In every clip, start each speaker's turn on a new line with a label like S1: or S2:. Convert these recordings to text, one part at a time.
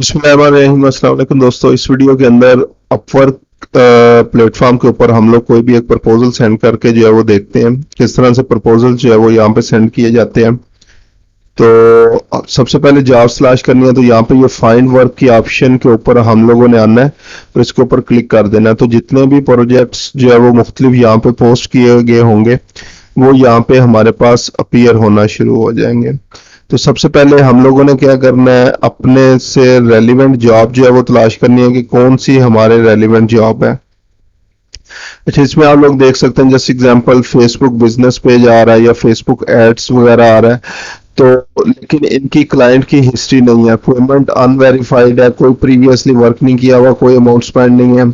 S1: बिस्मिल्लाहिर्रहमानिर्रहीम। अस्सलाम वालेकुम दोस्तों, इस वीडियो के अंदर अपवर्क प्लेटफॉर्म के ऊपर हम लोग कोई भी एक प्रपोजल सेंड करके जो है वो देखते हैं किस तरह से प्रपोजल जो है वो यहाँ पे सेंड किए जाते हैं। तो सबसे पहले जॉब स्लैश करनी है तो यहाँ पे ये फाइंड वर्क की ऑप्शन के ऊपर हम लोगों ने आना है, तो इसके ऊपर क्लिक कर देना है। तो जितने भी प्रोजेक्ट्स जो है वो मुख्तलिफ यहाँ पे पोस्ट किए गए होंगे वो यहाँ पे हमारे पास अपीयर होना शुरू हो जाएंगे। तो सबसे पहले हम लोगों ने क्या करना है, अपने से रेलिवेंट जॉब जो है वो तलाश करनी है कि कौन सी हमारे रेलिवेंट जॉब है। अच्छा, इसमें आप लोग देख सकते हैं जैसे एग्जांपल फेसबुक बिजनेस पेज आ रहा है या फेसबुक एड्स वगैरह आ रहा है। तो लेकिन इनकी क्लाइंट की हिस्ट्री नहीं है, पेमेंट अनवेरिफाइड है, कोई प्रीवियसली वर्क नहीं किया हुआ, कोई अमाउंट स्पेंड नहीं है,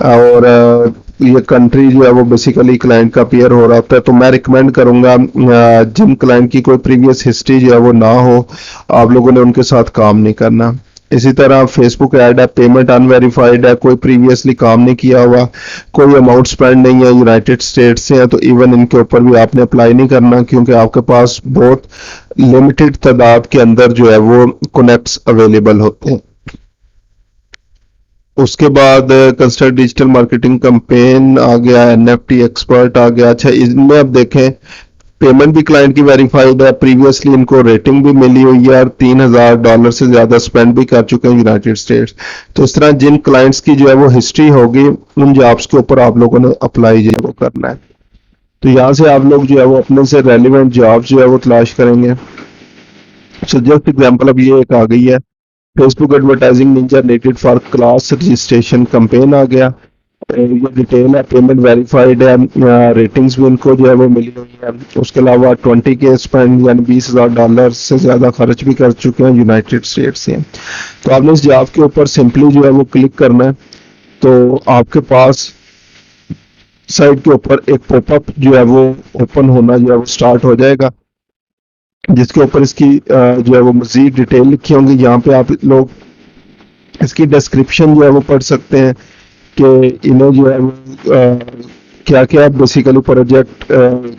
S1: और ये कंट्री जो है वो बेसिकली क्लाइंट का पेयर हो रहा होता है। तो मैं रिकमेंड करूंगा जिन क्लाइंट की कोई प्रीवियस हिस्ट्री जो है वो ना हो, आप लोगों ने उनके साथ काम नहीं करना। इसी तरह फेसबुक ऐड है, पेमेंट अनवेरिफाइड है, कोई प्रीवियसली काम नहीं किया हुआ, कोई अमाउंट स्पेंड नहीं है, यूनाइटेड स्टेट्स से है, तो इवन इनके ऊपर भी आपने अप्लाई नहीं करना क्योंकि आपके पास बहुत लिमिटेड तादाद के अंदर जो है वो कनेक्ट्स अवेलेबल होते हैं। उसके बाद कंस्ट्रक्ट डिजिटल मार्केटिंग कैंपेन आ गया, एनएफटी एक्सपर्ट आ गया। अच्छा, इनमें अब देखें पेमेंट भी क्लाइंट की वेरीफाइड है, प्रीवियसली इनको रेटिंग भी मिली हुई है और $3000 से ज्यादा स्पेंड भी कर चुके हैं यूनाइटेड स्टेट्स। तो इस तरह जिन क्लाइंट्स की जो है वो हिस्ट्री होगी उन जॉब्स के ऊपर आप लोगों ने अप्लाई जो है वो करना है। तो यहाँ से आप लोग जो है वो अपने से रेलिवेंट जॉब जो है वो तलाश करेंगे। सो जस्ट एग्जाम्पल अब ये एक आ गई है, Facebook advertising ninja rated for class registration campaign आ गया। ये डिटेल है, पेमेंट वेरीफाइड है, रेटिंग्स भी उनको जो है वो मिली हुई है। उसके अलावा 20K स्पेंड यानी $20,000 से ज़्यादा खर्च भी कर चुके हैं यूनाइटेड स्टेट्स से। तो आपने इस जॉब के ऊपर सिंपली जो है वो क्लिक करना है, तो आपके पास साइड के ऊपर एक पॉपअप जो है वो ओपन होना जो है वो स्टार्ट हो जाएगा, जिसके ऊपर इसकी जो है वो मजीद डिटेल लिखी होंगी। यहाँ पे आप लोग इसकी डिस्क्रिप्शन जो है वो पढ़ सकते हैं कि इन्हें जो है वो क्या क्या बेसिकली प्रोजेक्ट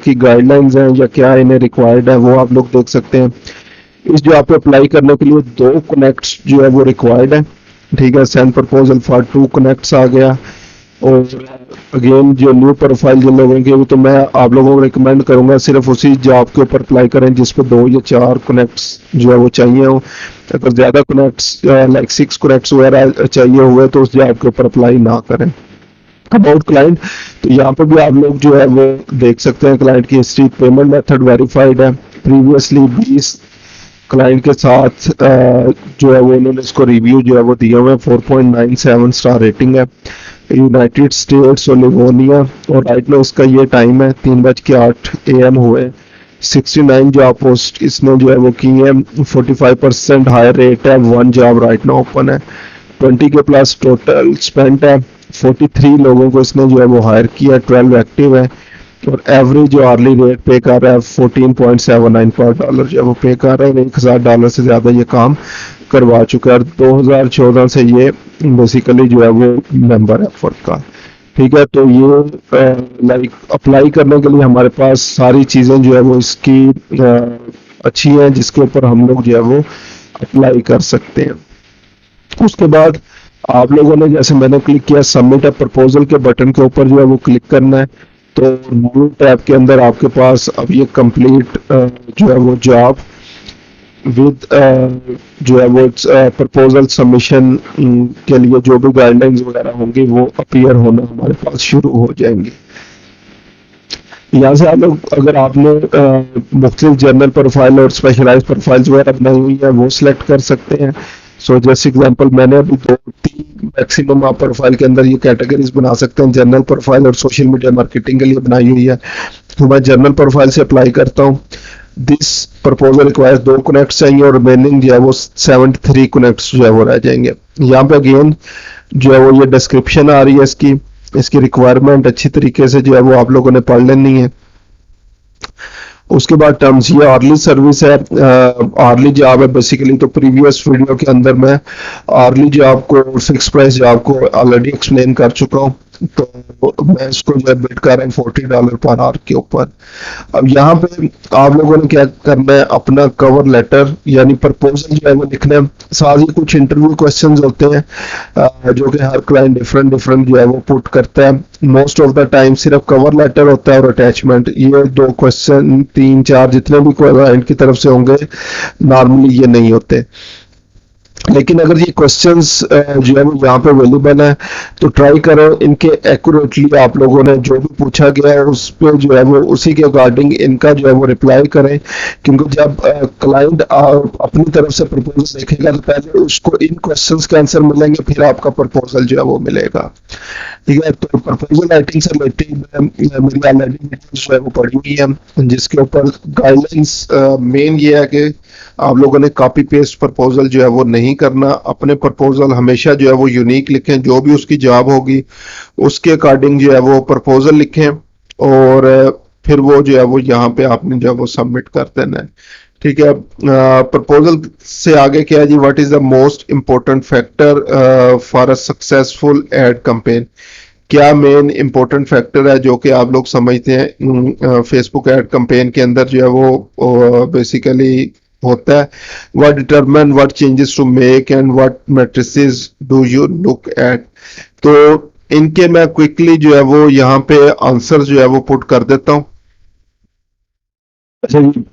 S1: की गाइडलाइंस हैं या क्या इन्हें रिक्वायर्ड है, वो आप लोग देख सकते हैं। इस जॉब पे अप्लाई करने के लिए 2 कनेक्ट्स जो है वो रिक्वायर्ड है। ठीक है, सेंड प्रपोजल फॉर 2 कनेक्ट्स आ गया। और अगेन जो न्यू प्रोफाइल जिन लोगों की, तो मैं आप लोगों को रिकमेंड करूंगा सिर्फ उसी जॉब के ऊपर अप्लाई करें जिस पे 2 या 4 कनेक्ट्स जो है वो चाहिए हो। अगर ज्यादा कनेक्ट्स लाइक 6 कनेक्ट्स वगैरह चाहिए हुए तो उस जॉब के ऊपर अप्लाई ना करें। अबाउट क्लाइंट, तो यहाँ पर भी आप लोग जो है वो देख सकते हैं क्लाइंट की हिस्ट्री, पेमेंट मेथड वेरीफाइड है, प्रीवियसली 20 क्लाइंट के साथ जो है वो उन्होंने इसको रिव्यू जो है वो दिए हुए हैं, 4.97 स्टार रेटिंग है, यूनाइटेड स्टेट्स और लिवोनिया। और राइट में इसका ये टाइम है 3:08 AM हुए। 69 जॉब पोस्ट इसने जो है वो की है, 45% हायर रेट है, 1 जॉब राइट ना ओपन है, 20K प्लस टोटल स्पेंट है, 43 लोगों को इसने जो है वो हायर किया, 12 एक्टिव है, और एवरेज जो आर्ली रेट पे कर रहा है 14.79 पर डॉलर जो है वो पे कर रहा है, $1000 से ज्यादा ये काम करवा चुका है। 2014 से ये बेसिकली जो है वो मेंबर है अपवर्क का। ठीक है, तो ये लाइक अप्लाई करने के लिए हमारे पास सारी चीजें जो है वो इसकी अच्छी हैं, जिसके ऊपर हम लोग जो है वो अप्लाई कर सकते हैं। उसके बाद आप लोगों ने जैसे मैंने क्लिक किया सबमिट अ प्रपोजल के बटन के ऊपर जो है वो क्लिक करना है। तो न्यू टैब के अंदर आपके पास अब ये कंप्लीट जो है वो जॉब विद जो है वो प्रपोजल सबमिशन के लिए जो भी गाइडलाइंस वगैरह होंगी वो अपीयर होना हमारे पास शुरू हो जाएंगे। यहाँ से आप लोग अगर आपने मुख्तलिफ जर्नल प्रोफाइल और स्पेशलाइज प्रोफाइल्स वगैरह बनाई हुई है वो सिलेक्ट कर सकते हैं। सो जैसे एग्जांपल मैंने अभी 2-3 मैक्सिमम आप प्रोफाइल के अंदर ये कैटेगरीज बना सकते हैं, जनरल प्रोफाइल और सोशल मीडिया मार्केटिंग के लिए बनाई हुई है। तो मैं जनरल प्रोफाइल से अप्लाई करता हूँ। दिस प्रपोजल रिक्वायर्स 2 कनेक्ट्स चाहिए और रिमेनिंग जो है वो 73 कनेक्ट्स जो है वो रह जाएंगे। यहाँ पे अगेन जो है वो ये डिस्क्रिप्शन आ रही है इसकी रिक्वायरमेंट अच्छी तरीके से जो है वो आप लोगों ने पढ़ लेनी है। उसके बाद टर्म्स, ये आर्ली सर्विस है, आर्ली जॉब है बेसिकली। तो प्रीवियस वीडियो के अंदर मैं आर्ली जॉब को, फिक्स प्राइस जॉब को ऑलरेडी एक्सप्लेन कर चुका हूँ। तो मैं इसको जो है बिड कर रहा हूँ $40 पर आवर के ऊपर। अब यहाँ पे आप लोगों ने क्या करना है, अपना कवर लेटर यानी प्रपोजल जो है वो लिखना है। साथ ही कुछ इंटरव्यू क्वेश्चंस होते हैं जो कि हर क्लाइंट डिफरेंट डिफरेंट जो है वो पुट करता है। मोस्ट ऑफ द टाइम सिर्फ कवर लेटर होता है और अटैचमेंट, ये दो क्वेश्चन, तीन चार जितने भी क्लाइंट की तरफ से होंगे नॉर्मली ये नहीं होते। लेकिन अगर ये क्वेश्चंस जो है वो यहाँ पे अवेलेबल है तो ट्राई करो इनके एक्यूरेटली आप लोगों ने जो भी पूछा गया है उस पे जो है वो उसी के अकॉर्डिंग इनका जो है वो रिप्लाई करें। क्योंकि जब क्लाइंट अपनी तरफ से प्रपोजल देखेगा तो पहले उसको इन क्वेश्चंस के आंसर मिलेंगे, फिर आपका प्रपोजल जो है वो मिलेगा। ठीक है, तो प्रपोजल राइटिंग से रिलेटेड मेरी ऑलरेडी वीडियोस जो है वो पड़ी हुई है जिसके ऊपर गाइडलाइंस मेन ये है कि आप लोगों ने कॉपी पेस्ट प्रपोजल जो है वो नहीं करना। अपने प्रपोजल हमेशा जो है वो यूनिक लिखें, जो भी उसकी जॉब होगी उसके अकॉर्डिंग जो है वो प्रपोजल लिखें और फिर वो जो है वो यहाँ पे आपने जो है वो सबमिट कर देना है। ठीक है, प्रपोजल से आगे क्या है जी, what is the most important factor for a successful ad campaign. क्या मेन इंपॉर्टेंट फैक्टर है जो कि आप लोग समझते हैं फेसबुक एड कैंपेन के अंदर जो है वो बेसिकली होता है। What determine what changes to make and what matrices do you look at. तो इनके मैं क्विकली जो है वो यहाँ पे आंसर जो है वो पुट कर देता हूँ। अच्छा जी,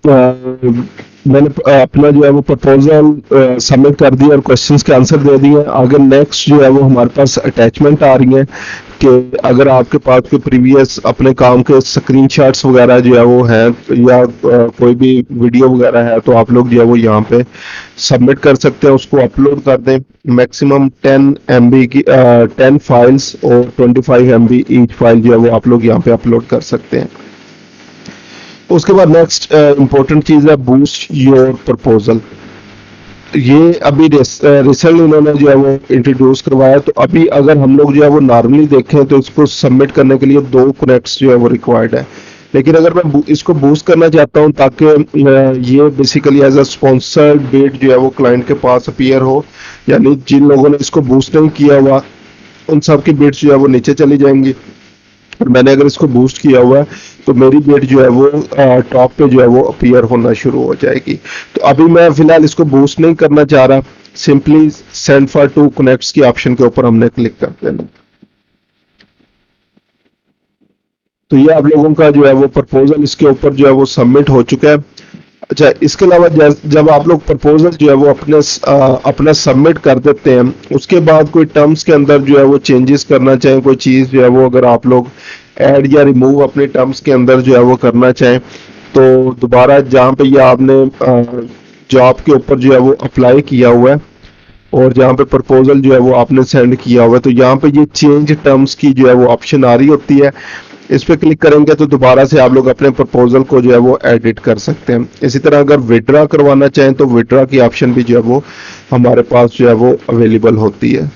S1: मैंने अपना जो है वो प्रपोजल सबमिट कर दिया और क्वेश्चंस के आंसर दे दिए। आगे नेक्स्ट जो है वो हमारे पास अटैचमेंट आ रही है कि अगर आपके पास कोई प्रीवियस अपने काम के स्क्रीनशॉट्स वगैरह जो है वो है या कोई भी वीडियो वगैरह है तो आप लोग जो है वो यहाँ पे सबमिट कर सकते हैं, उसको अपलोड कर दें। मैक्सिमम 10 MB की 10 फाइल्स और 25 MB ईच फाइल जो है वो आप लोग यहाँ पे अपलोड कर सकते हैं। उसके बाद नेक्स्ट इंपॉर्टेंट चीज है बूस्ट योर प्रपोजल। ये अभी रिसेंटली उन्होंने जो है वो इंट्रोड्यूस करवाया। तो अभी अगर हम लोग जो है वो नॉर्मली देखें तो इसको सबमिट करने के लिए 2 कनेक्ट्स जो है वो रिक्वायर्ड है। लेकिन अगर मैं इसको बूस्ट करना चाहता हूं ताकि ये basically as a sponsored bid जो है वो क्लाइंट के पास अपीयर हो, यानी जिन लोगों ने इसको बूस्ट नहीं किया हुआ उन सब की बिड्स जो है वो नीचे चली जाएंगी। और मैंने अगर इसको बूस्ट किया हुआ है तो मेरी बिड जो है वो टॉप पे जो है वो अपीयर होना शुरू हो जाएगी। तो अभी मैं फिलहाल इसको बूस्ट नहीं करना चाह रहा, simply send for two connects की ऑप्शन के ऊपर हमने क्लिक कर देना। तो ये आप लोगों का जो है वो प्रपोजल इसके ऊपर जो है वो सबमिट हो चुका है। अच्छा, इसके अलावा जब आप लोग प्रपोजल जो है वो अपना सबमिट कर देते हैं उसके बाद कोई टर्म्स के अंदर जो है वो चेंजेस करना चाहें, कोई चीज़ जो है वो अगर आप लोग ऐड या रिमूव अपने टर्म्स के अंदर जो है वो करना चाहें तो दोबारा जहाँ पे ये आपने जॉब के ऊपर जो है वो अप्लाई किया हुआ है और जहाँ पे प्रपोजल जो है वो आपने सेंड किया हुआ है तो यहाँ पे ये चेंज टर्म्स की जो है वो ऑप्शन आ रही होती है। इस पे क्लिक करेंगे तो दोबारा से आप लोग अपने प्रपोजल को जो है वो एडिट कर सकते हैं। इसी तरह अगर विड्रॉ करवाना चाहें तो विड्रॉ की ऑप्शन भी जो है वो हमारे पास जो है वो अवेलेबल होती है।